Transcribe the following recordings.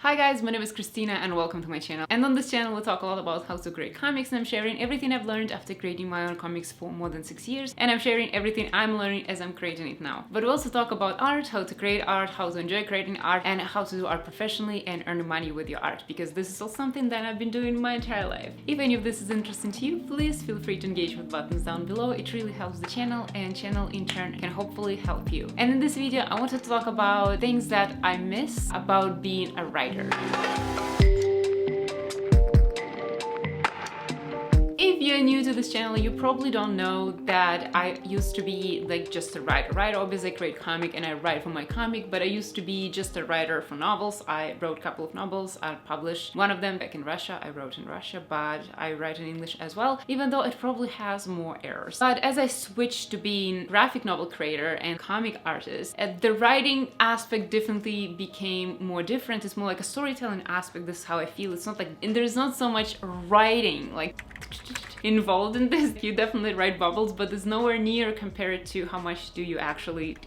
Hi guys, my name is Christina and welcome to my channel. And on this channel we'll talk a lot about how to create comics, and I'm sharing everything I've learned after creating my own comics for more than 6 years, and I'm sharing everything I'm learning as I'm creating it now. But we also talk about art, how to create art, how to enjoy creating art, and how to do art professionally and earn money with your art, because this is all something that I've been doing my entire life. If any of this is interesting to you, please feel free to engage with buttons down below. It really helps the channel, and channel in turn can hopefully help you. And in this video I wanted to talk about things that I miss about being a writer. If you're new to this channel, you probably don't know that I used to be like just a writer. Right? Obviously I create comic and I write for my comic, but I used to be just a writer for novels. I wrote a couple of novels. I published one of them back in Russia. I wrote in Russia, but I write in English as well, even though it probably has more errors. But as I switched to being graphic novel creator and comic artist, the writing aspect definitely became more different. It's more like a storytelling aspect. This is how I feel. It's not like, and there's not so much writing like involved in this. You definitely write bubbles, but it's nowhere near compared to how much do you actually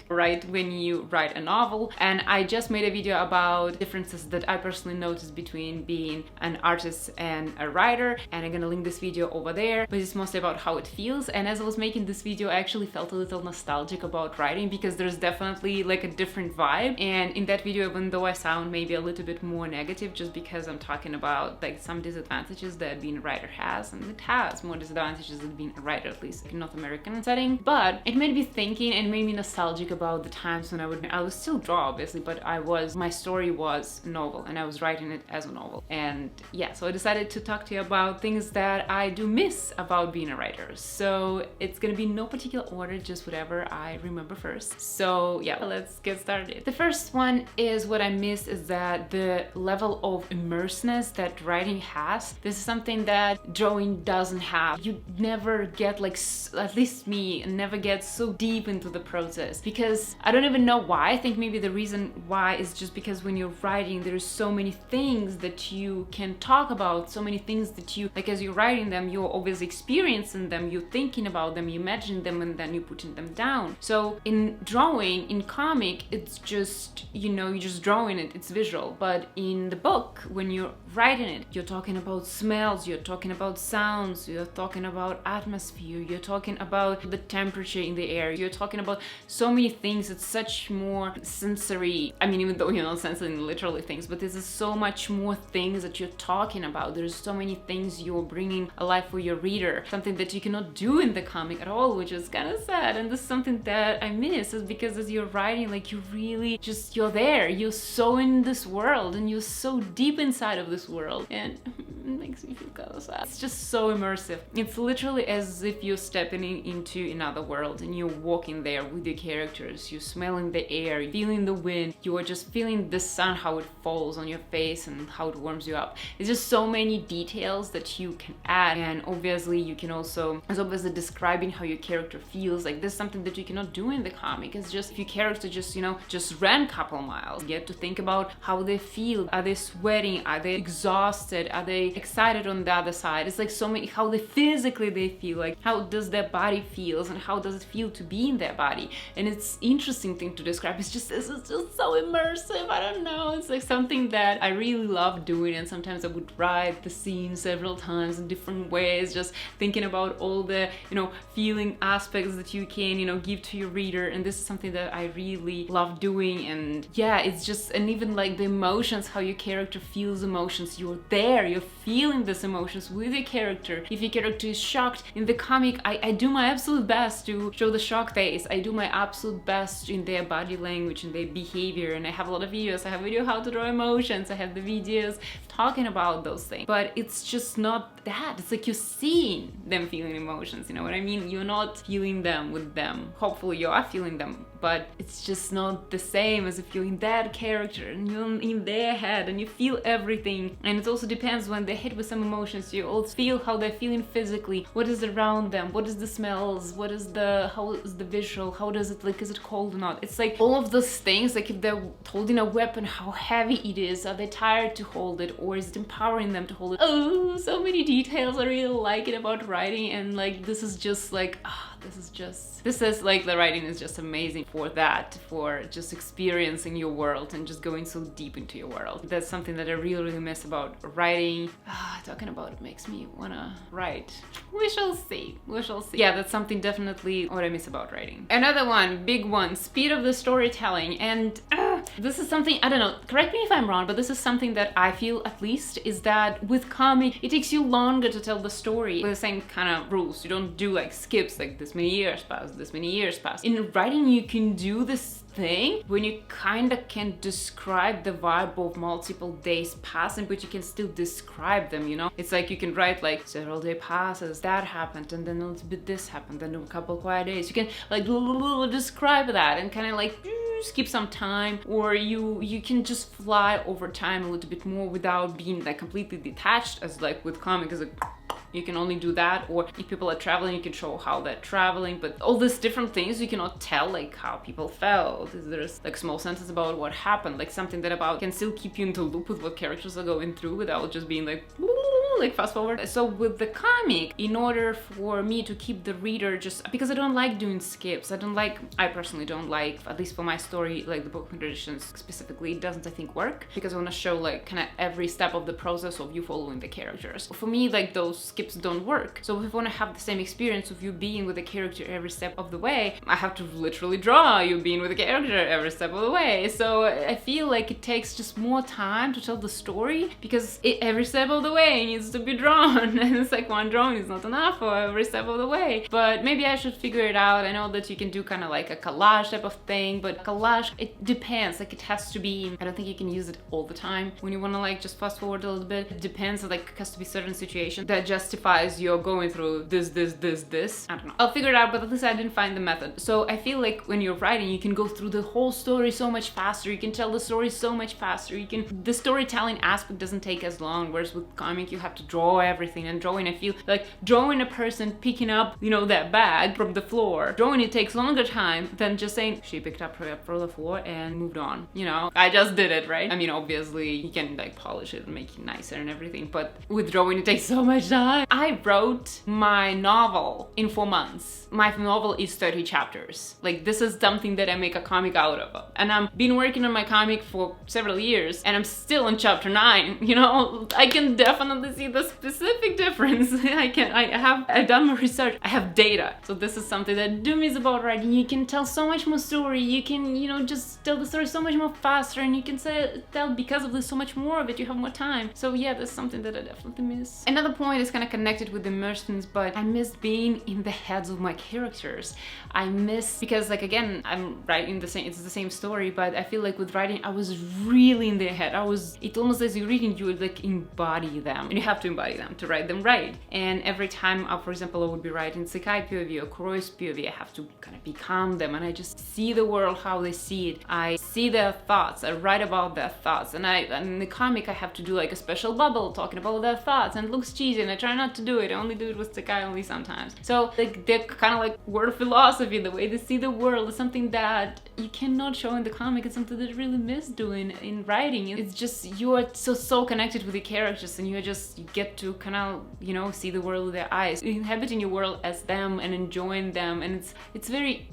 write when you write a novel. And I just made a video about differences that I personally noticed between being an artist and a writer, and I'm gonna link this video over there, but it's mostly about how it feels. And as I was making this video, I actually felt a little nostalgic about writing, because there's definitely like a different vibe. And in that video, even though I sound maybe a little bit more negative, just because I'm talking about like some disadvantages that being a writer has, and it has more disadvantages than being a writer, at least in North American setting, but it made me thinking and made me nostalgic about the times when I would still draw obviously, but my story was a novel and I was writing it as a novel. And yeah, so I decided to talk to you about things that I do miss about being a writer. So it's gonna be no particular order, just whatever I remember first. So yeah, let's get started. The first one is what I miss is that the level of immersiveness that writing has. This is something that drawing doesn't have. You never get like, at least me, never get so deep into the process, because I don't even know why. I think maybe the reason why is just because when you're writing, there's so many things that you can talk about, so many things that you, like as you're writing them, you're obviously experiencing them, you're thinking about them, you imagine them, and then you're putting them down. So in drawing, in comic, it's just, you know, you're just drawing it, it's visual. But in the book, when you're writing it, you're talking about smells, you're talking about sounds, you're talking about atmosphere, you're talking about the temperature in the air, you're talking about so many things. It's such more sensory. I mean, even though you're not sensing literally things, but there's so much more things that you're talking about. There's so many things you're bringing alive for your reader, something that you cannot do in the comic at all, which is kind of sad. And this is something that I miss, is because as you're writing, like you really just, you're there, you're so in this world and you're so deep inside of this world, and it makes me feel kind of sad. It's just so immersive. It's literally as if you're stepping into another world and you're walking there with your characters, you're smelling the air, you're feeling the wind, you are just feeling the sun, how it falls on your face and how it warms you up. It's just so many details that you can add, and obviously you can also, as obviously describing how your character feels. Like this is something that you cannot do in the comic. It's just if your character just, you know, just ran a couple miles, you get to think about how they feel. Are they sweating? Are they exhausted? Are they excited on the other side? It's like so many, how they physically they feel, like how does their body feels and how does it feel to be in their body. And it's interesting thing to describe. It's just so immersive. I don't know, it's like something that I really love doing, and sometimes I would write the scene several times in different ways, just thinking about all the, you know, feeling aspects that you can, you know, give to your reader. And this is something that I really love doing. And yeah, it's just, and even like the emotions, how your character feels emotions, you're there, you're feeling these emotions with your character. If your character is shocked in the comic, I do my absolute best to show the shock face. I do my absolute best in their body language and their behavior, and I have a lot of videos. I have a video how to draw emotions, I have the videos talking about those things, but it's just not that. It's like you're seeing them feeling emotions, you know what I mean? You're not feeling them with them. Hopefully you are feeling them, but it's just not the same as if you're in that character and you're in their head and you feel everything. And it also depends, when they hit with some emotions, you also feel how they're feeling physically, what is around them, what is the smells, what is the, how is the visual, how does it, like, is it cold or not? It's like all of those things, like if they're holding a weapon, how heavy it is, are they tired to hold it, or is it empowering them to hold it? Oh, so many details I really like it about writing. And like this is just like, this is like, the writing is just amazing for that, for just experiencing your world and just going so deep into your world. That's something that I really miss about writing. Talking about it makes me wanna write. We shall see. Yeah, that's something definitely what I miss about writing. Another one, big one, speed of the storytelling. And this is something, I don't know, correct me if I'm wrong, but this is something that I feel, at least, is that with comic, it takes you longer to tell the story with the same kind of rules. You don't do like skips, like this many years pass, this many years pass. In writing, you can do this thing when you kind of can describe the vibe of multiple days passing, but you can still describe them, you know? It's like you can write like several day passes, that happened, and then a little bit this happened, then a couple quiet days. You can like describe that and kind of like skip some time, or you can just fly over time a little bit more without being like completely detached, as like with comics, like you can only do that. Or if people are traveling, you can show how they're traveling, but all these different things you cannot tell, like how people felt. There's like small sentence about what happened, like something that about can still keep you in the loop with what characters are going through without just being like fast forward. So with the comic, in order for me to keep the reader, just because I don't like doing skips, I personally don't like, at least for my story, like the book editions specifically, it doesn't, I think, work, because I want to show like kind of every step of the process of you following the characters. For me, like those skips don't work. So if I want to have the same experience of you being with the character every step of the way, I have to literally draw you being with the character every step of the way. So I feel like it takes just more time to tell the story, because every step of the way needs to be drawn, and it's like one drawing is not enough for every step of the way. But maybe I should figure it out. I know that you can do kind of like a collage type of thing, but collage, it depends. Like it has to be, I don't think you can use it all the time when you want to like just fast forward a little bit. It depends, like it has to be certain situation that justifies you're going through this. I don't know, I'll figure it out, but at least I didn't find the method. So I feel like when you're writing, you can go through the whole story so much faster, you can tell the story so much faster, the storytelling aspect doesn't take as long, whereas with comic you have to draw everything. And drawing, I feel like drawing a person picking up, you know, that bag from the floor, drawing it takes longer time than just saying she picked up from the floor and moved on, you know? I just did it, right? I mean, obviously you can like polish it and make it nicer and everything, but with drawing it takes so much time. I wrote my novel in 4 months. My novel is 30 chapters. Like this is something that I make a comic out of, and I've been working on my comic for several years and I'm still in chapter 9, you know? I can definitely see the specific difference. I've done my research, I have data. So this is something that I do miss about writing. You can tell so much more story, you can, you know, just tell the story so much more faster, and you can tell because of this so much more of it, you have more time. So yeah, that's something that I definitely miss. Another point is kind of connected with immersions, but I miss being in the heads of my characters. I miss, because like again, I'm writing it's the same story, but I feel like with writing, I was really in their head. It almost as you're reading, you would like embody them, and you have to embody them to write them right. And every time, for example, I would be writing Sekai POV or Kuroi's POV, I have to kind of become them, and I just see the world how they see it. I see their thoughts, I write about their thoughts, and in the comic I have to do like a special bubble talking about their thoughts, and it looks cheesy, and I try not to do it. I only do it with Sekai only sometimes. So like they're kind of like word of philosophy, the way they see the world is something that you cannot show in the comic. It's something that I really miss doing in writing. It's just, you are so connected with the characters, and you get to kind of, you know, see the world with their eyes, inhabiting your world as them and enjoying them. And it's very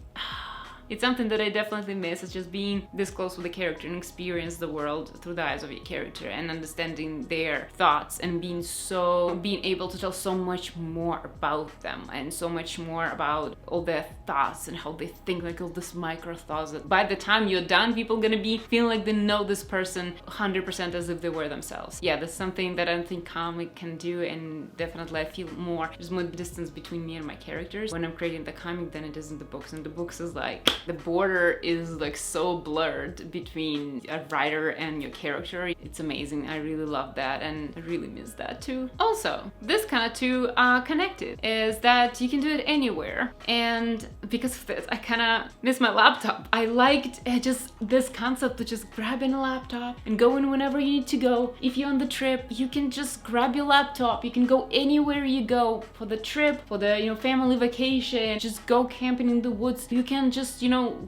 it's something that I definitely miss. It's just being this close with the character and experience the world through the eyes of your character and understanding their thoughts, and being able to tell so much more about them and so much more about all their thoughts and how they think, like all this micro thoughts that by the time you're done, people are gonna be feeling like they know this person 100% as if they were themselves. Yeah, that's something that I don't think comic can do, and definitely I feel there's more distance between me and my characters when I'm creating the comic than it is in the books. And the books is like, the border is like so blurred between a writer and your character. It's amazing. I really love that, and I really miss that too. Also, this kind of two are connected, is that you can do it anywhere, and because of this I kind of miss my laptop. I liked just this concept of just grabbing a laptop and going whenever you need to go. If you're on the trip, you can just grab your laptop, you can go anywhere you go for the trip, for the family vacation, just go camping in the woods. You can just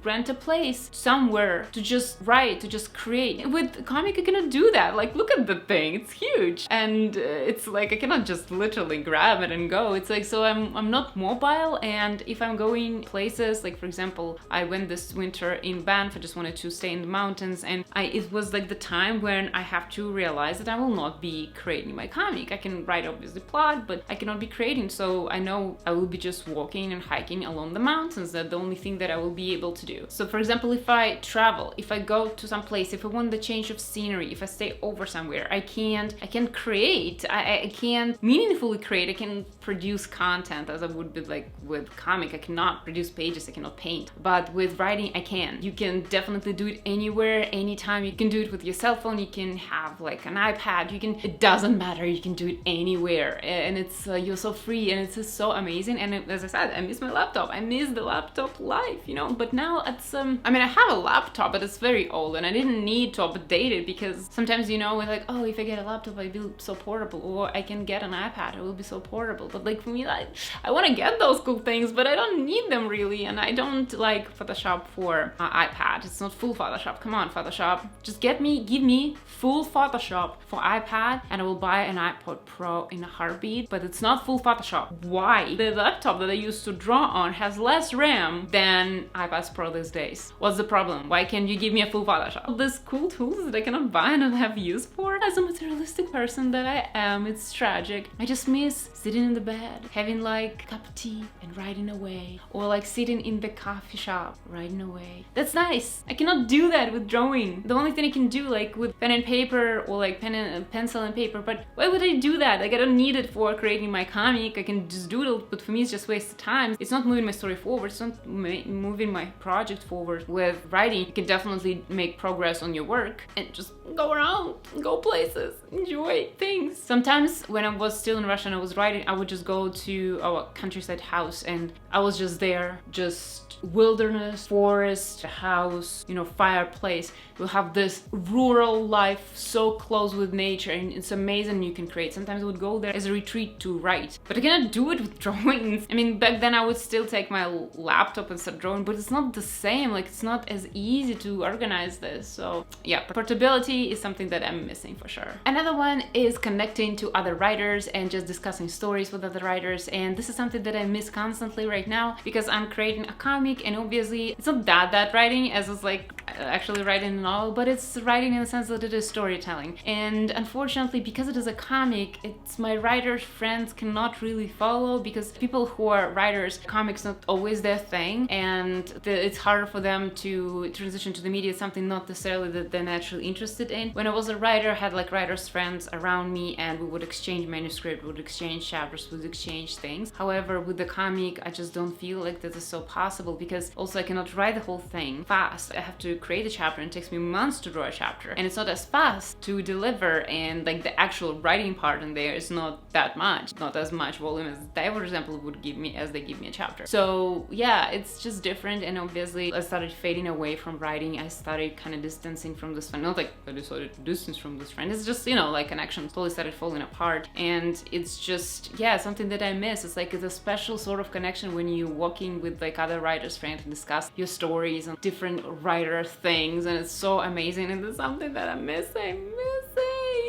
rent a place somewhere to just write, to just create. With comic, I cannot do that. Like, look at the thing, it's huge. And it's like, I cannot just literally grab it and go. It's like, so I'm not mobile, and if I'm going places, like for example, I went this winter in Banff, I just wanted to stay in the mountains, and it was like the time when I have to realize that I will not be creating my comic. I can write obviously plot, but I cannot be creating, so I know I will be just walking and hiking along the mountains. That's the only thing that I will be able to do. So for example, if I travel, if I go to some place, if I want the change of scenery, if I stay over somewhere, I can't create, I can't meaningfully create, I can produce content as I would be like with comic. I cannot produce pages, I cannot paint, but with writing I can. You can definitely do it anywhere, anytime. You can do it with your cell phone, you can have like an iPad, it doesn't matter, you can do it anywhere, and it's you're so free, and it's just so amazing. And as I said, I miss my laptop, I miss the laptop life, but now it's I mean, I have a laptop, but it's very old, and I didn't need to update it, because sometimes we're like, oh, if I get a laptop I'll be so portable, or I can get an iPad, it will be so portable. But like for me, like, I want to get those cool things, but I don't need them really, and I don't like Photoshop for iPad. It's not full Photoshop. Come on, Photoshop, just give me full Photoshop for iPad, and I will buy an iPod Pro in a heartbeat. But it's not full Photoshop. Why? The laptop that I used to draw on has less RAM than iPad Pro these days. What's the problem? Why can't you give me a full Photoshop? All these cool tools that I cannot buy and don't have use for. As a materialistic person that I am, it's tragic. I just miss sitting in the bed, having like a cup of tea and writing away, or like sitting in the coffee shop writing away. That's nice. I cannot do that with drawing. The only thing I can do, like with pen and paper, or like pencil and paper, but why would I do that? Like, I don't need it for creating my comic. I can just doodle, but for me it's just waste of time. It's not moving my story forward, it's not moving my project forward. With writing, you can definitely make progress on your work and just go around, go places, enjoy things. Sometimes when I was still in Russia and I was writing, I would just go to our countryside house, and I was just there, just wilderness, forest, house, fireplace. We'll have this rural life so close with nature, and it's amazing. You can create. Sometimes I would go there as a retreat to write, but I cannot do it with drawings. I mean, back then I would still take my laptop and start drawing, but it's not the same. Like, it's not as easy to organize this. So yeah, portability is something that I'm missing for sure. Another one is connecting to other writers and just discussing stories with other writers, and this is something that I miss constantly right now, because I'm creating a comic, and obviously it's not that writing as it's like actually writing a novel, but it's writing in the sense that it is storytelling. And unfortunately, because it is a comic, it's my writers friends cannot really follow, because people who are writers, comics not always their thing, and it's harder for them to transition to the media. It's something not necessarily that they're naturally interested in. When I was a writer, I had like writers friends around me, and we would exchange manuscript, we would exchange chapters, we would exchange things. However, with the comic, I just don't feel like that is so possible, because also I cannot write the whole thing fast. I have to create a chapter, and it takes me months to draw a chapter, and it's not as fast to deliver, and like the actual writing part in there is not that much, not as much volume as they, for example, would give me as they give me a chapter. So yeah, it's just different, and obviously I started fading away from writing. I started kind of distancing from this friend. Not like I decided to distance from this friend, it's just like connection slowly started falling apart, and it's just, yeah, something that I miss. It's like, it's a special sort of connection when you're walking with like other writers friends and discuss your stories and different writer things, and it's so amazing, and it's something that I'm missing.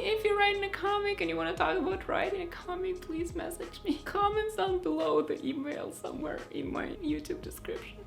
If you're writing a comic and you want to talk about writing a comic, please message me. Comments down below, the email somewhere in my YouTube description.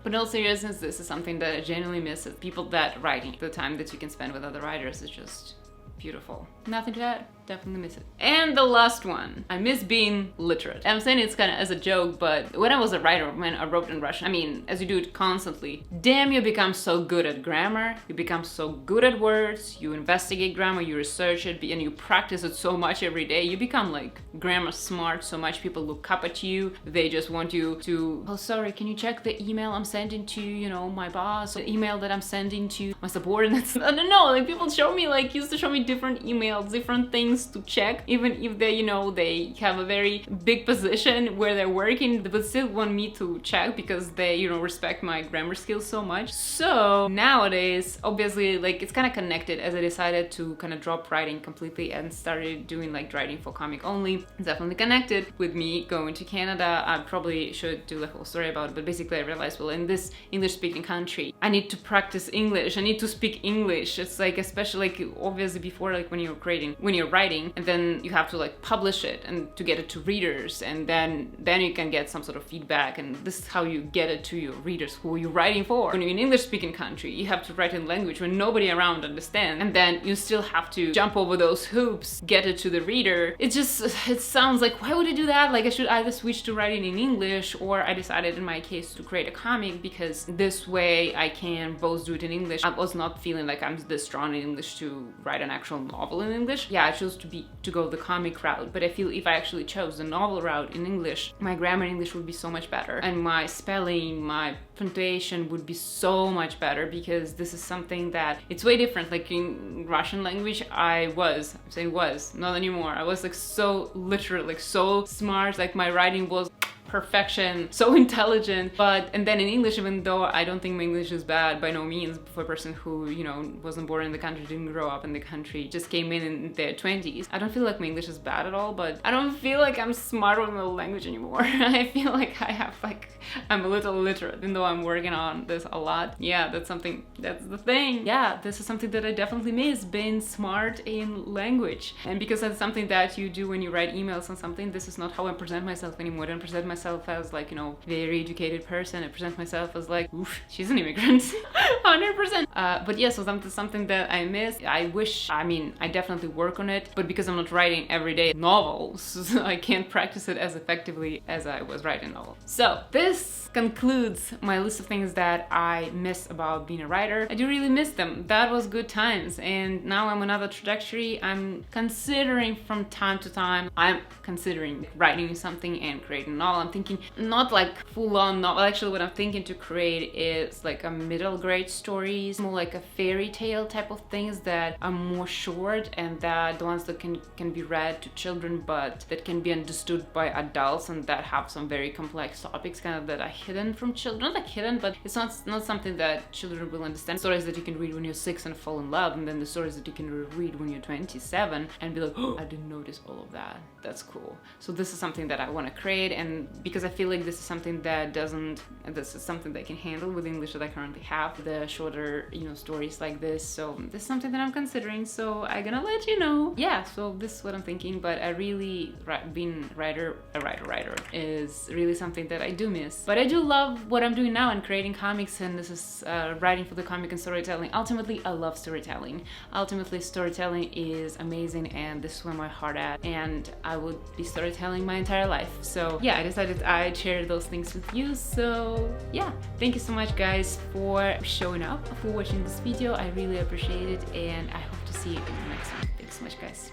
But in all seriousness, this is something that I genuinely miss. People that writing, the time that you can spend with other writers is just beautiful. Nothing to add. Definitely miss it. And the last one, I miss being literate. I'm saying it's kind of as a joke, but when I was a writer, when I wrote in Russian, I mean, as you do it constantly, damn, you become so good at grammar, you become so good at words, you investigate grammar, you research it, and you practice it so much every day, you become like grammar smart so much. People look up at you, they just want you to, oh sorry, can you check the email I'm sending to, my boss, the email that I'm sending to my subordinates. I don't know, like people show me, like used to show me like different emails, different things to check, even if they, you know, they have a very big position where they're working, they would still want me to check because they, you know, respect my grammar skills so much. So nowadays, obviously, like it's kind of connected as I decided to kind of drop writing completely and started doing like writing for comic only. It's definitely connected with me going to Canada. I probably should do a whole story about it, but basically I realized, well, in this English-speaking country, I need to practice English. I need to speak English. It's like, especially like obviously before, like when you're writing, and then you have to like publish it and to get it to readers, and then you can get some sort of feedback, and this is how you get it to your readers who you're writing for. When you're in English-speaking country, you have to write in language when nobody around understands, and then you still have to jump over those hoops, get it to the reader. It sounds like, why would I do that? Like I should either switch to writing in English, or I decided in my case to create a comic because this way I can both do it in English. I was not feeling like I'm this strong in English to write an actual novel in English. Yeah, I chose to go the comic route, but I feel if I actually chose the novel route in English, my grammar in English would be so much better, and my spelling, my punctuation would be so much better, because this is something that it's way different. Like in Russian language, I'm saying was, not anymore. I was like so literate, like so smart, like my writing was perfection, so intelligent. And then in English, even though I don't think my English is bad by no means for a person who, you know, wasn't born in the country, didn't grow up in the country, just came in their 20s, I don't feel like my English is bad at all, but I don't feel like I'm smart with my language anymore. I feel like I'm a little illiterate, even though I'm working on this a lot. Yeah, that's the thing. Yeah, this is something that I definitely miss, being smart in language. And because that's something that you do when you write emails on something, this is not how I present myself anymore. I don't present myself as like, you know, very educated person. I present myself as like, oof, she's an immigrant. 100%. But yeah, so that's something that I miss. I definitely work on it, but because I'm not writing everyday novels, I can't practice it as effectively as I was writing novels. So this concludes my list of things that I miss about being a writer. I do really miss them. That was good times, and now I'm on another trajectory. I'm considering from time to time, writing something and creating a novel. I'm thinking not like full-on novel. Actually, what I'm thinking to create is like a middle grade stories, more like a fairy tale type of things that are more short, and that the ones that can be read to children but that can be understood by adults, and that have some very complex topics kind of that are hidden from children. Not like hidden, but it's not something that children will understand. Stories that you can read when you're 6 and fall in love, and then the stories that you can read when you're 27 and be like, oh, I didn't notice all of that. That's cool. So this is something that I want to create, and because I feel like this is something that I can handle with English that I currently have, the shorter, you know, stories like this. So this is something that I'm considering, so I'm gonna let you know. Yeah, so this is what I'm thinking, but I really, being a writer is really something that I do miss. But I do love what I'm doing now and creating comics, and this is writing for the comic and storytelling. Ultimately, I love storytelling. Ultimately, storytelling is amazing, and this is where my heart at, and I would be storytelling my entire life. So yeah, I decided I'd share those things with you. So yeah, thank you so much guys for showing up, for watching this video. I really appreciate it, and I hope to see you in the next one. Thanks so much guys.